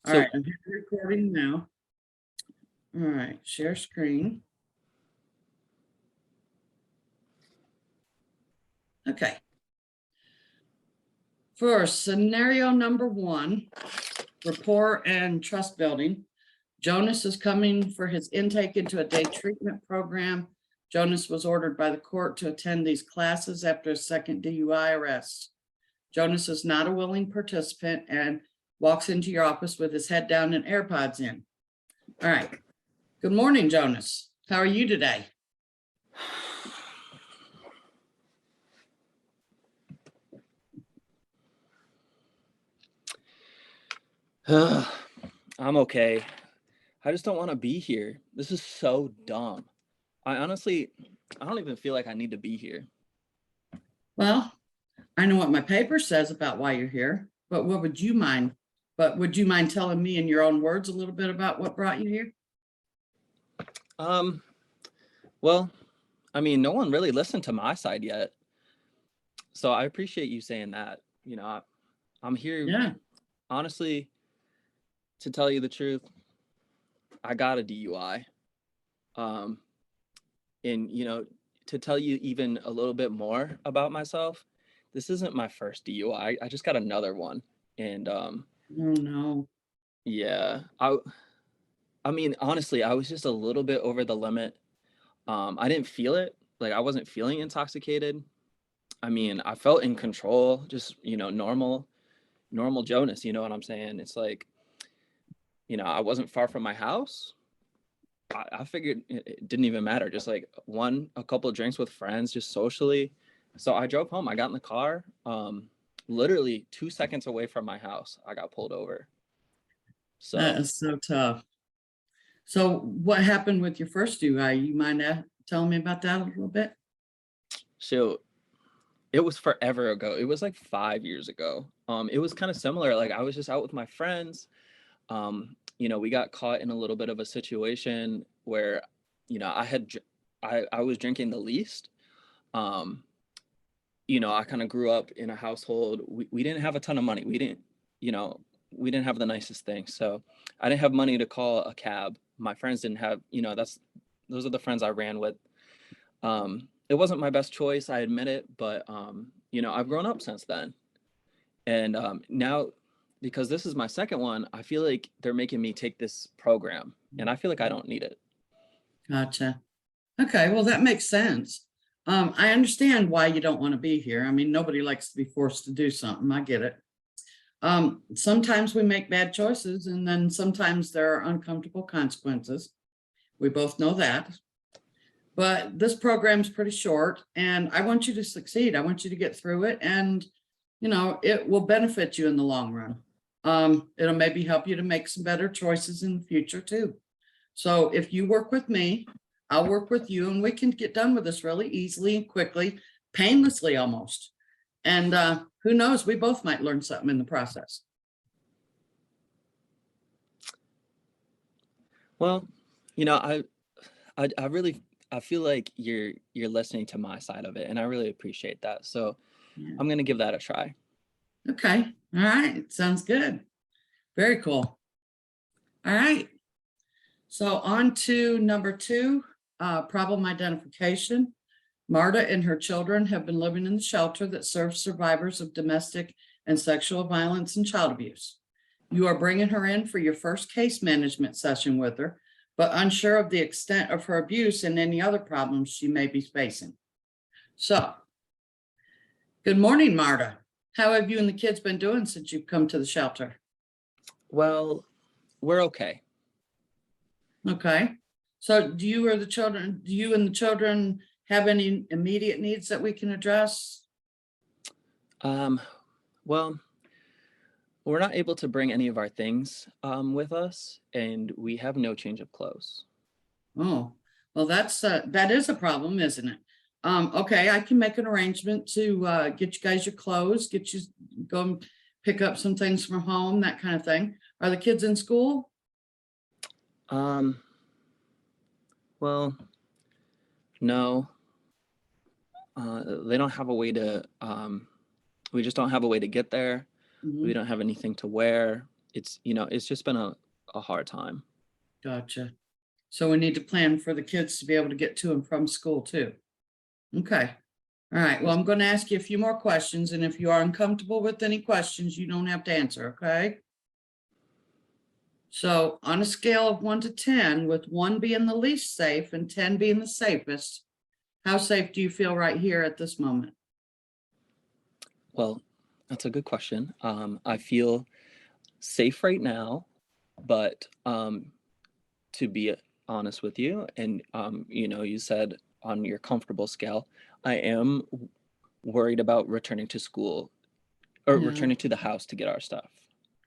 All right, So, I'm recording now. All right, share screen. Okay. For scenario number 1, rapport and trust building, Jonas is coming for his intake into a day treatment program. Jonas was ordered by the court to attend these classes after a second DUI arrest. Jonas is not a willing participant and walks into your office with his head down and AirPods in. All right. Good morning, Jonas. How are you today? I'm okay. I just don't want to be here. This is so dumb. I don't even feel like I need to be here. Well, I know what my paper says about why you're here, but would you mind telling me in your own words a little bit about what brought you here? Well, I mean, no one really listened to my side yet. So I appreciate you saying that. I'm here, Yeah. honestly, to tell you the truth. I got a DUI. Um, and, to tell you even a little bit more about myself, this isn't my first DUI. I just got another one. And Oh no. yeah, I mean, honestly, I was just a little bit over the limit. I didn't feel it. Like I wasn't feeling intoxicated. I mean, I felt in control, just, normal Jonas, you know what I'm saying? It's like, I wasn't far from my house. I figured it didn't even matter. Just like a couple of drinks with friends, just socially. So I drove home. I got in the car. Literally 2 seconds away from my house, I got pulled over. That So is so tough. So what happened with your first DUI? You mind telling me about that a little bit? so it was forever ago. It was like 5 years ago. It was kind of similar. Like I was just out with my friends. We got caught in a little bit of a situation where, I was drinking the least. Um, I kind of grew up in a household. We didn't have a ton of money. You know, we didn't have the nicest things. So I didn't have money to call a cab. My friends didn't have, those are the friends I ran with. It wasn't my best choice, I admit it, but I've grown up since then. And now, because this is my second one, I feel like they're making me take this program, and I feel like I don't need it. Gotcha. Okay, well, that makes sense. I understand why you don't want to be here. I mean, nobody likes to be forced to do something. I get it. Sometimes we make bad choices, and then sometimes there are uncomfortable consequences. We both know that. But this program's pretty short, and I want you to succeed. I want you to get through it, and it will benefit you in the long run. It'll maybe help you to make some better choices in the future too. So if you work with me, I'll work with you, and we can get done with this really easily and quickly, painlessly almost. And who knows, we both might learn something in the process. Well, I really I feel like you're listening to my side of it, and I really appreciate that. So Yeah. I'm gonna give that a try. Okay. All right. Sounds good. Very cool. All right. So on to number 2, problem identification. Marta and her children have been living in the shelter that serves survivors of domestic and sexual violence and child abuse. You are bringing her in for your first case management session with her, but unsure of the extent of her abuse and any other problems she may be facing. So, good morning, Marta. How have you and the kids been doing since you've come to the shelter? Well, we're okay. Okay. So do you and the children have any immediate needs that we can address? Well, we're not able to bring any of our things with us, and we have no change of clothes. Oh, well, that is a problem, isn't it? Okay, I can make an arrangement to get you guys your clothes, get you go and pick up some things from home, that kind of thing. Are the kids in school? Um, well, no, they don't have a way to. We just don't have a way to get there. We Mhm. don't have anything to wear. it's just been a hard time. Gotcha. So we need to plan for the kids to be able to get to and from school too. Okay. All right. Well, I'm going to ask you a few more questions, and if you are uncomfortable with any questions, you don't have to answer. Okay. So on a scale of 1 to 10, with 1 being the least safe and 10 being the safest, how safe do you feel right here at this moment? Well, that's a good question. I feel safe right now, but to be honest with you, and you said on your comfortable scale, I am worried about returning to school or Yeah. returning to the house to get our stuff.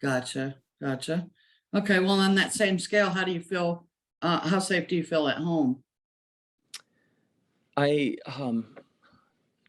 Gotcha. Gotcha. Okay. Well, on that same scale, how do you feel? How safe do you feel at home? I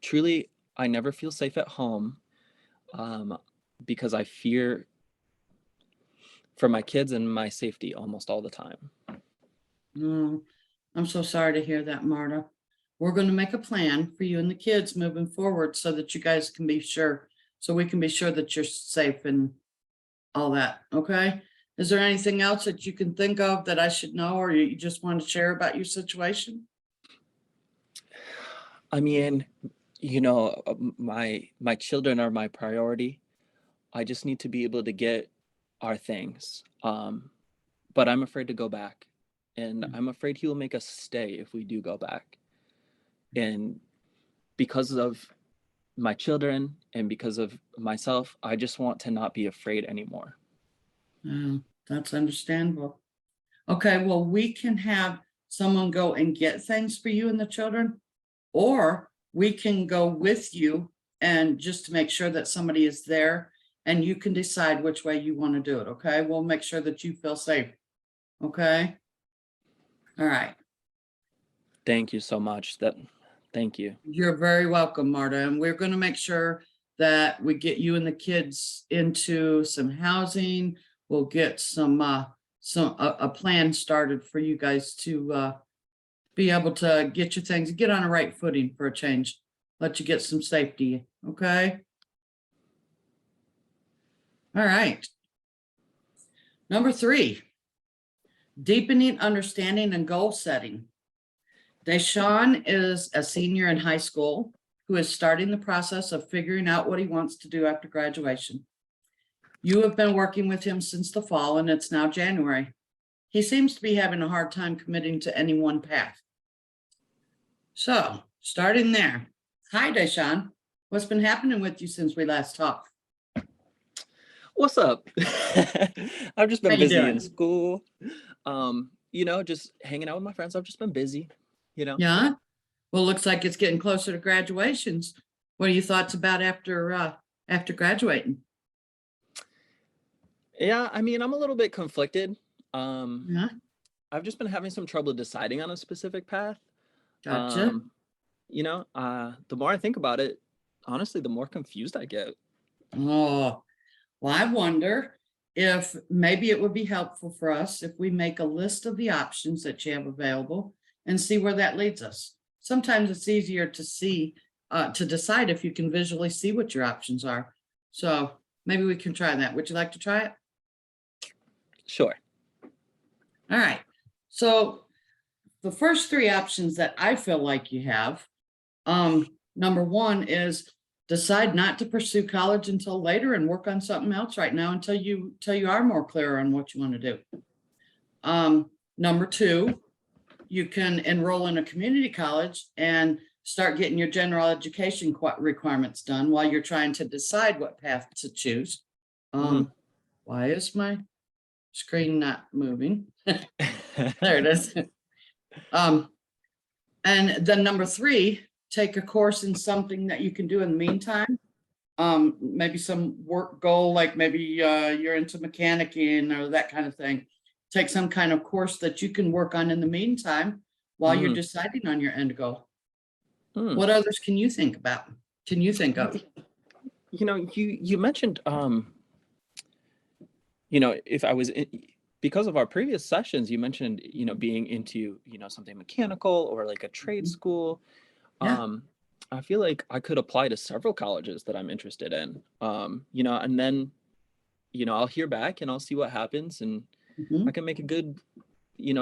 truly, I never feel safe at home, um, because I fear for my kids and my safety almost all the time. Mm, I'm so sorry to hear that, Marta. We're going to make a plan for you and the kids moving forward so that you guys can be sure, so we can be sure that you're safe and all that. Okay. Is there anything else that you can think of that I should know, or you just want to share about your situation? I mean, my children are my priority. I just need to be able to get our things. But I'm afraid to go back, and I'm afraid he will make us stay if we do go back. And because of my children and because of myself, I just want to not be afraid anymore. Oh, that's understandable. Okay, well, we can have someone go and get things for you and the children, or we can go with you and just to make sure that somebody is there and you can decide which way you want to do it. Okay, we'll make sure that you feel safe. Okay, all right. Thank you so much. Thank you. You're very welcome, Marta. And we're going to make sure that we get you and the kids into some housing. We'll get a plan started for you guys to be able to get your things, get on a right footing for a change. Let you get some safety. Okay. All right. Number 3, deepening understanding and goal setting. Deshaun is a senior in high school who is starting the process of figuring out what he wants to do after graduation. You have been working with him since the fall, and it's now January. He seems to be having a hard time committing to any one path. So, starting there. Hi, Deshaun. What's been happening with you since we last talked? What's up? I've just How been you busy in doing? school. Just hanging out with my friends. I've just been busy, you know. Yeah. Well, looks like it's getting closer to graduations. What are your thoughts about after graduating? Yeah, I mean, I'm a little bit conflicted. Um, Yeah. I've just been having some trouble deciding on a specific path. Gotcha. Um, the more I think about it, honestly, the more confused I get. Oh, well, I wonder if maybe it would be helpful for us if we make a list of the options that you have available and see where that leads us. Sometimes it's easier to see, to decide if you can visually see what your options are. So maybe we can try that. Would you like to try it? Sure. All right. So the first 3 options that I feel like you have, number 1 is decide not to pursue college until later and work on something else right now until you are more clear on what you want to do. Number 2, you can enroll in a community college and start getting your general education requirements done while you're trying to decide what path to choose. Mhm. Why is my screen not moving? There it is. Um, and then number 3, take a course in something that you can do in the meantime. Maybe some work goal, like maybe you're into mechanicing or that kind of thing. Take some kind of course that you can work on in the meantime while you're Mhm. deciding on your end goal. Mm. What others can you think about? Can you think of? You mentioned if I was because of our previous sessions, you mentioned being into something mechanical or like a trade Mhm. school. Yeah. um I feel like I could apply to several colleges that I'm interested in, and then I'll hear back and I'll see what happens, and I Mhm. can make a good,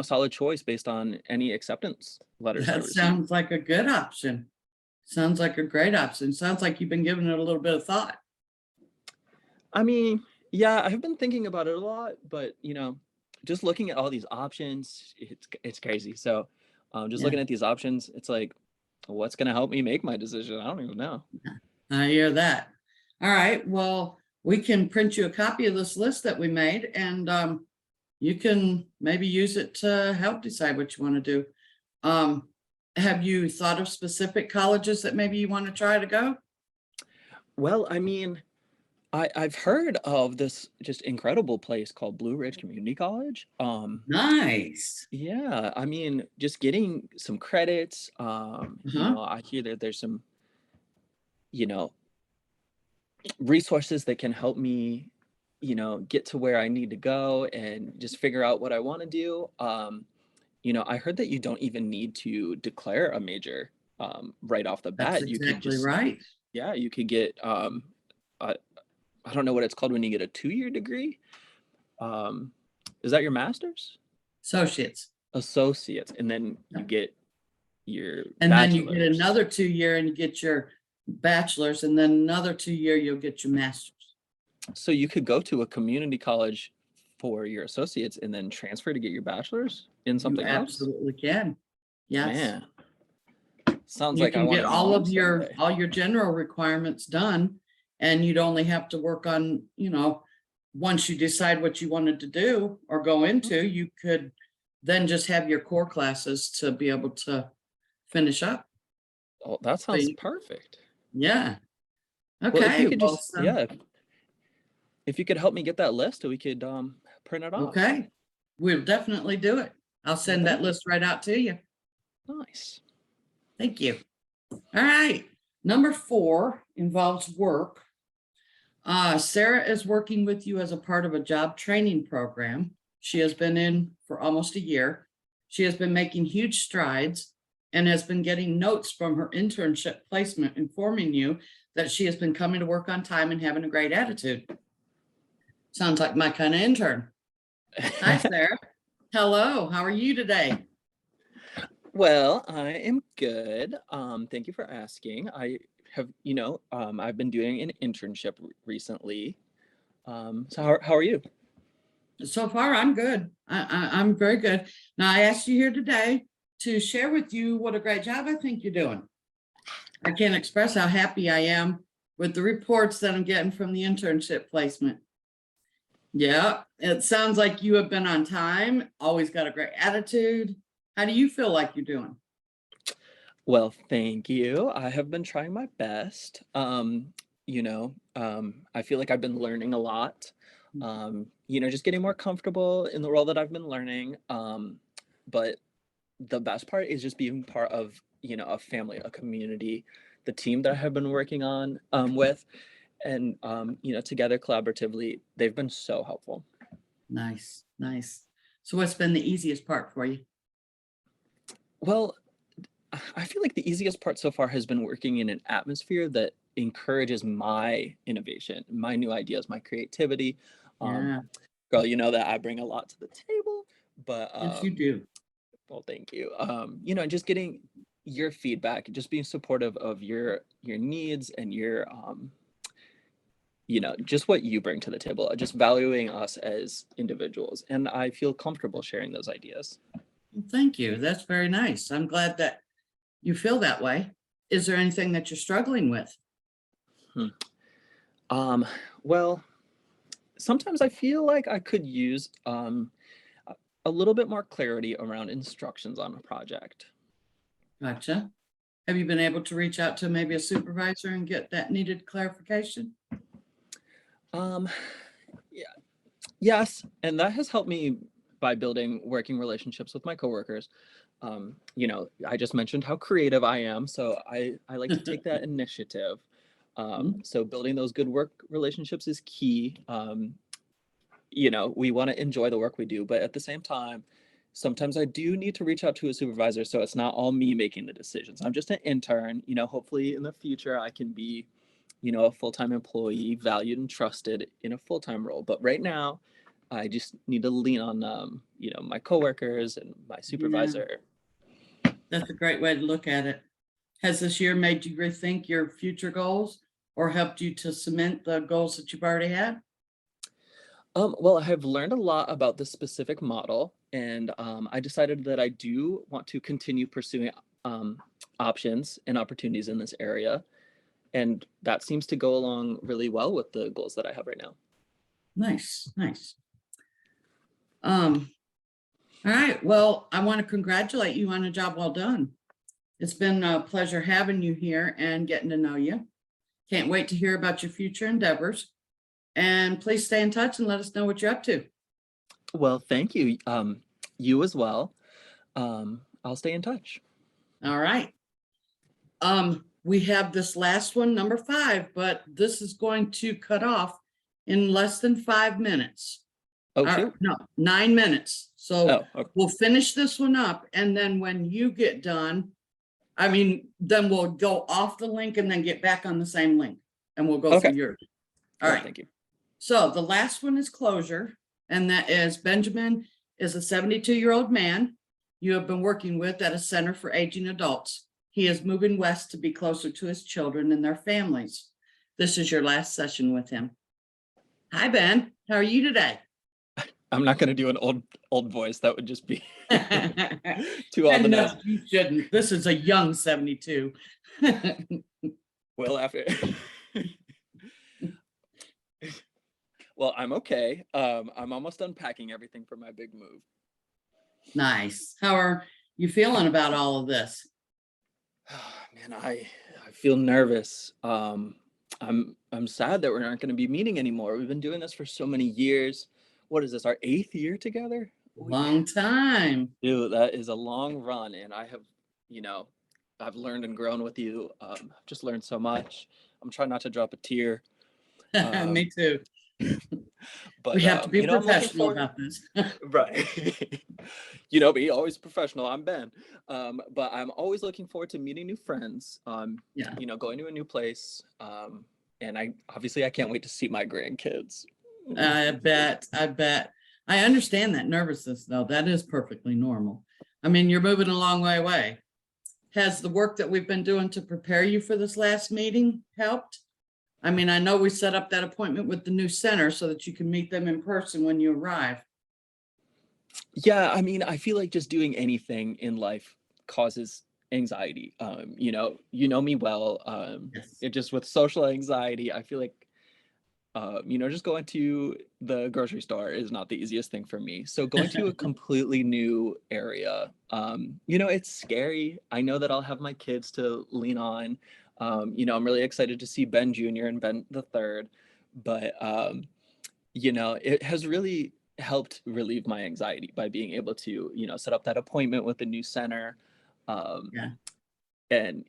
solid choice based on any acceptance letters I That receive. sounds like a good option. Sounds like a great option. Sounds like you've been giving it a little bit of thought. I mean, yeah, I've been thinking about it a lot, but just looking at all these options, it's crazy. So, just Yeah, looking at these options, it's like, what's gonna help me make my decision? I don't even know. I hear that. All right, well, we can print you a copy of this list that we made, and you can maybe use it to help decide what you want to do. Um, have you thought of specific colleges that maybe you want to try to go? Well, I mean, I've heard of this just incredible place called Blue Ridge Community College. Nice. Yeah, I mean, just getting some credits. Uh-huh. I hear that there's some, you know, resources that can help me, get to where I need to go and just figure out what I want to do. I heard that you don't even need to declare a major right off the That's bat. You could exactly just, right. yeah, you could get, I, I don't know what it's called when you get a 2-year degree. Um, is that your master's? Associates. Associates, and then you Yep. get your And then you get bachelor's. another 2 year and you get your bachelor's, and then another 2 year, you'll get your master's. So you could go to a community college for your associates and then transfer to get your bachelor's in You something else? absolutely can. Yes. Man, sounds You like I can want get to go on someday. all your general requirements done, and you'd only have to work on, once you decide what you wanted to do or go Mm. into, you could then just have your core classes to be able to finish up. Oh, that So sounds perfect. yeah. Well, if you Okay. could Well, just, so, yeah, if you could help me get that list, we could print it off. okay. We'll definitely do it. I'll Well, send that thank you. list right out to you. Nice. Thank you. All right. Number 4 involves work. Sarah is working with you as a part of a job training program. She has been in for almost a year. She has been making huge strides and has been getting notes from her internship placement informing you that she has been coming to work on time and having a great attitude. Sounds like my kind of intern. Hi, Sarah. Hello. How are you today? Well, I am good. Thank you for asking. I have, I've been doing an internship recently. So how are you? So far, I'm good. I'm very good. Now, I asked you here today to share with you what a great job I think you're doing. I can't express how happy I am with the reports that I'm getting from the internship placement. Yeah, it sounds like you have been on time, always got a great attitude. How do you feel like you're doing? Well, thank you. I have been trying my best. I feel like I've been learning a lot. Just getting more comfortable in the role that I've been learning. But the best part is just being part of, a family, a community, the team that I have been working on with, and together collaboratively, they've been so helpful. Nice, nice. So what's been the easiest part for you? Well, I feel like the easiest part so far has been working in an atmosphere that encourages my innovation, my new ideas, my creativity. Um, Yeah, Girl, you know that I bring a lot to the table, but yes, you do. well, thank you. Just getting your feedback, just being supportive of your needs and your just what you bring to the table, just valuing us as individuals. And I feel comfortable sharing those ideas. Well, thank you. That's very nice. I'm glad that you feel that way. Is there anything that you're struggling with? Hmm. Um, well, sometimes I feel like I could use a little bit more clarity around instructions on a project. Gotcha. Have you been able to reach out to maybe a supervisor and get that needed clarification? Um, yeah, yes, and that has helped me by building working relationships with my coworkers. I just mentioned how creative I am, so I like to take that initiative. Mhm. So building those good work relationships is key. We want to enjoy the work we do, but at the same time, sometimes I do need to reach out to a supervisor so it's not all me making the decisions. I'm just an intern. Hopefully in the future I can be, a full-time employee, valued and trusted in a full-time role. But right now, I just need to lean on, my coworkers and my Yeah, supervisor. that's a great way to look at it. Has this year made you rethink your future goals or helped you to cement the goals that you've already had? Well, I have learned a lot about this specific model, and I decided that I do want to continue pursuing um, options and opportunities in this area, and that seems to go along really well with the goals that I have right now. Nice, nice. Um, all right. Well, I want to congratulate you on a job well done. It's been a pleasure having you here and getting to know you. Can't wait to hear about your future endeavors. And please stay in touch and let us know what you're up to. Well, thank you. You as well. I'll stay in touch. All right. We have this last one, number 5, but this is going to cut off in less than 5 minutes. Oh, Or, shoot. no, 9 minutes. So Oh, okay. we'll finish this one up. And then when you get done, then we'll go off the link and then get back on the same link and we'll go Okay. through yours. All right. Thank you. So the last one is closure. And that is Benjamin is a 72-year-old man you have been working with at a center for aging adults. He is moving west to be closer to his children and their families. This is your last session with him. Hi, Ben. How are you today? I'm not going to do an old voice. That would just be too on the No, nose. you shouldn't. This is a young 72. Well, after. Well, I'm okay. I'm almost unpacking everything for my big move. Nice. How are you feeling about all of this? Man, I feel nervous. I'm sad that we're not going to be meeting anymore. We've been doing this for so many years. What is this, our 8th year together? Long time. Dude, that is a long run, and I've learned and grown with you. I've just learned so much. I'm trying not to drop a tear. Me too. But We have to be I'm looking professional forward. about this. Right. You know me, always professional. I'm Ben. But I'm always looking forward to meeting new friends. Yeah. Going to a new place. And I can't wait to see my grandkids. I bet. I understand that nervousness, though. That is perfectly normal. You're moving a long way away. Has the work that we've been doing to prepare you for this last meeting helped? I know we set up that appointment with the new center so that you can meet them in person when you arrive. Yeah, I feel like just doing anything in life causes anxiety. You know me well. Yes. It just with social anxiety, I feel like just going to the grocery store is not the easiest thing for me. So going to a completely new area, it's scary. I know that I'll have my kids to lean on. I'm really excited to see Ben Jr. and Ben the third, but it has really helped relieve my anxiety by being able to, set up that appointment with the new center. Yeah. And,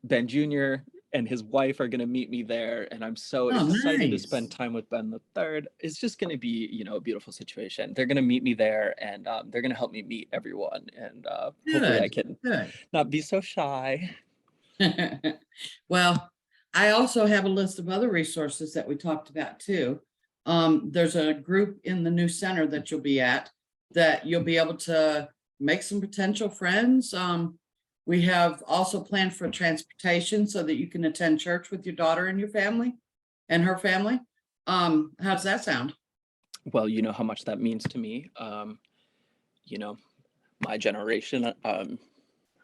Ben Jr. and his wife are going to meet me there. And I'm so excited to spend time with Ben the third. It's just going to be, a beautiful situation. They're going to meet me there and they're going to help me meet everyone. And hopefully I can not be so shy. Well, I also have a list of other resources that we talked about too. There's a group in the new center that you'll be at that you'll be able to make some potential friends. We have also planned for transportation so that you can attend church with your daughter and your family and her family. How does that sound? Well, you know how much that means to me. My generation, I'm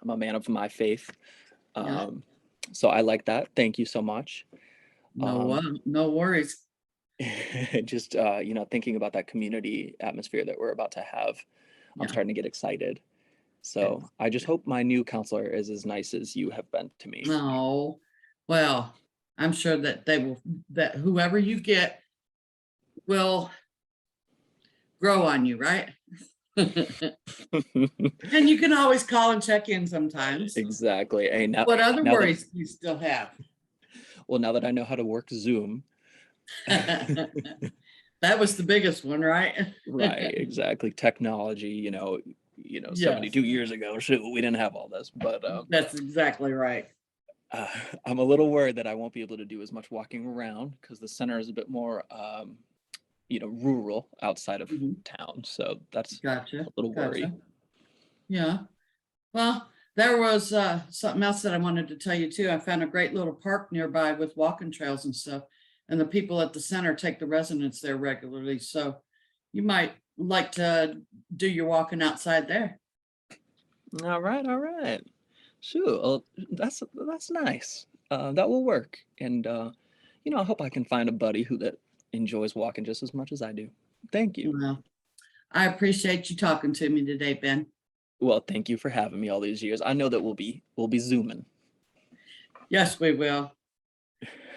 a man of my faith. Yeah. So I like that. Thank you so much. No worries. Just, thinking about that community atmosphere that we're about to have, I'm starting to get excited. So I just hope my new counselor is as nice as you have been to me. Oh, well, I'm sure that that whoever you get will grow on you, right? And you can always call and check in sometimes. Exactly. Hey, What other worries do you still have? Well, now that I know how to work Zoom. That was the biggest one, right? Right, exactly. Technology, 72 years ago, shoot, we didn't have all this, but that's exactly right. Uh, I'm a little worried that I won't be able to do as much walking around because the center is a bit more, rural outside of Mhm. town. So that's Gotcha, a little worry. gotcha. Yeah. Well, there was something else that I wanted to tell you too. I found a great little park nearby with walking trails and stuff. And the people at the center take the residents there regularly. So you might like to do your walking outside there. All right, all right. Sure. That's nice. That will work. And I hope I can find a buddy who that enjoys walking just as much as I do. Thank you. Well, I appreciate you talking to me today, Ben. Well, thank you for having me all these years. I know that we'll be zooming. Yes, we will.